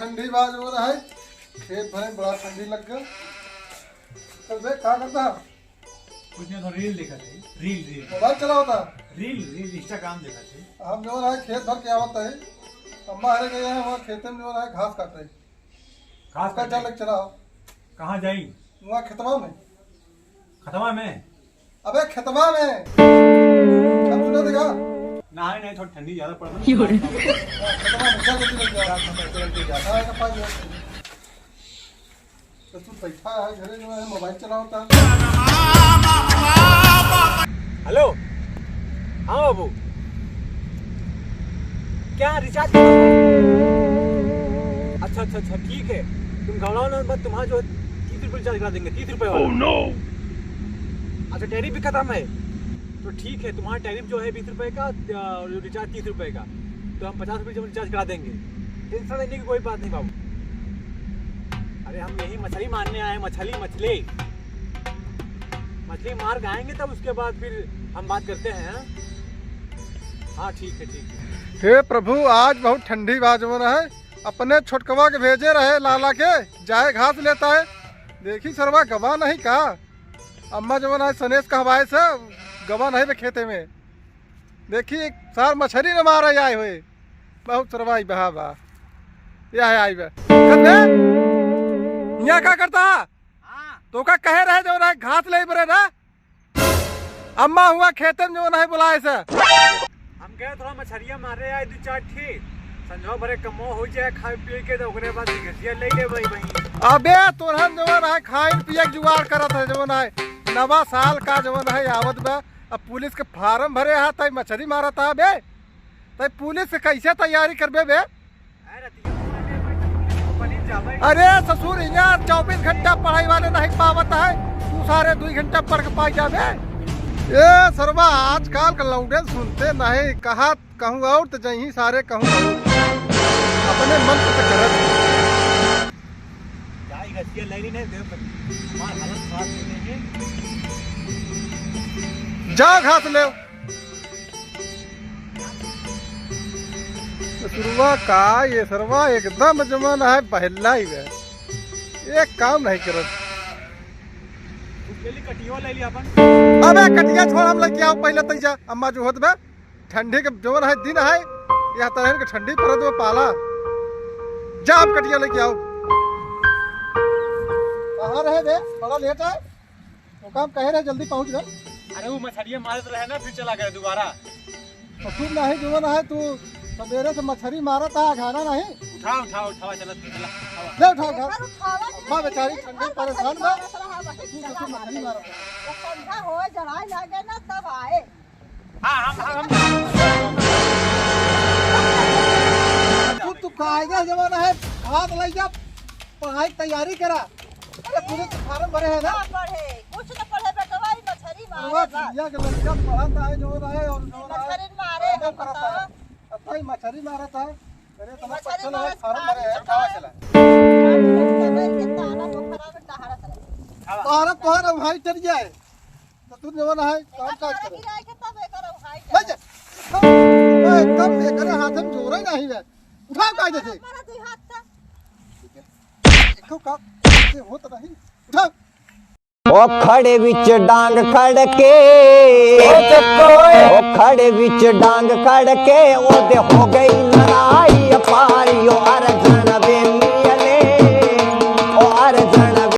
ठंडी बाज हो रहा है, खेत भरे बड़ा ठंडी लग गया। तो देख क्या करता है? कुछ नहीं, तो रील देखा थे। रील मोबाइल चला होता रील इंस्टाग्राम देखा थे। हम जो है खेत भर क्या होता है, अम्मा हरे गए हैं वहाँ खेते में जो है घास काट रहे। घास का चालक चलाओ। कहाँ जाई? वहाँ खेतवा में। खतवा में? अबे खेतवा में अब सुना देखा नहाए नहीं, थोड़ी ठंडी ज्यादा पड़ रही खेतवा में चल जल्दी लग जा है का पास तो तू बैठा है घरे जो है मोबाइल चला होता है। हेलो, हाँ बाबू, क्या रिचार्ज? अच्छा ठीक है, तुम घबराओ ना मत। तुम्हारा जो 30 रुपये रिचार्ज करा देंगे, 30 रुपये वाला। oh, no! अच्छा, टैरिफ भी खत्म है तो ठीक है। तुम्हारा टैरिफ जो है 20 रुपये का, रिचार्ज 30 रुपये का, तो हम 50 रुपये रिचार्ज करा देंगे। टेंशन लेने की कोई बात नहीं बाबू। अरे हम यही मछली मारने आए हैं, मछली मार के आएंगे, तब उसके बाद फिर हम बात करते हैं। हाँ ठीक है। हे प्रभु, आज बहुत ठंडी बाज हो रहा है। अपने छोटकवा के भेजे रहे लाला के, जाए घास लेता है। देखी सरवा गवा नहीं कहा, अम्मा जो है सनेश कहवाए से गवा नहीं बे खेते में। देखी सार मछली न मारे आए हुए, बहुत सरवाई बहा बा यह आई बे। यहाँ क्या करता? तो का कहे रहे जो ना घास ले बरे ना, अम्मा हुआ खेते में जो नहीं बुलाए से। हम कहे थोड़ा मछलियाँ मारे आए 2-4 थी, संजो भरे कमो हो जाए खाए पिए के, तो ओकरे बाद घसिया ले ले भाई। अबे तोहन जो है खाए पिए जुगाड़ करत है जो है, नवा साल का जो है आवत बा। अब पुलिस के फार्म भरे हा तई मछली मारत हा बे, तई पुलिस से कैसे तैयारी करबे बे? अरे ससुर यहाँ 24 घंटा पढ़ाई वाले नहीं पावत है, तू सारे 2 घंटा पढ़ के पाई जाबे। ये सरवा आजकल के लौंडे सुनते नहीं, कहा कहूँ और तो जही सारे कहूँ अपने मन से करत। जा घास ले ससुरवा का, ये सरवा एकदम जमाना है पहला ही है, एक काम नहीं करत। कटिया ले लिया अपन। अबे कटिया छोड़, हम लेके आओ पहले तई जा। अम्मा जो होत बे ठंडी के जवन है दिन है, यह तरह के ठंडी परत में पाला। जा आप कटिया लेके आओ। कहाँ रहे बे, बड़ा लेट है तो काम कहे रहे जल्दी पहुँच गए। अरे वो मछलियाँ मारते रहे ना, फिर चला गया दोबारा। तो तू नहीं जवन है, तू सवेरे से मछली मारा था, खाना नहीं। उठाओ चला ले उठाओ अम्मा बेचारी ठंडी परेशान बा, तू मछली मारा ठंडा हो जड़ाई लगे ना तब आए। हम तू कायदा जमाना है, हाथ ले जा, पढ़ाई तैयारी करा। अरे पुलिस फार्म भरे है ना, कुछ न पढ़े बेटवा, मछली मारे या के लड़का पढ़ाता है जो रहा है और मछली मारे करता है। अब भाई मछली मारा था, अरे तुम्हारा मछली पत्थर मारे फार्म भरे है, कहाँ चला? तारा तोहरा भाई चल जाए तो तू जमाना है काम काज करे। ले जा एकदम लेकर हाथ में जोर ही नहीं है, उठा कायदे से। देखो का से होत नहीं, उठा। ओ खड़े विच डांग खड़ के, ओ खड़े विच डांग खड़ के, ओदे हो गई लड़ाई।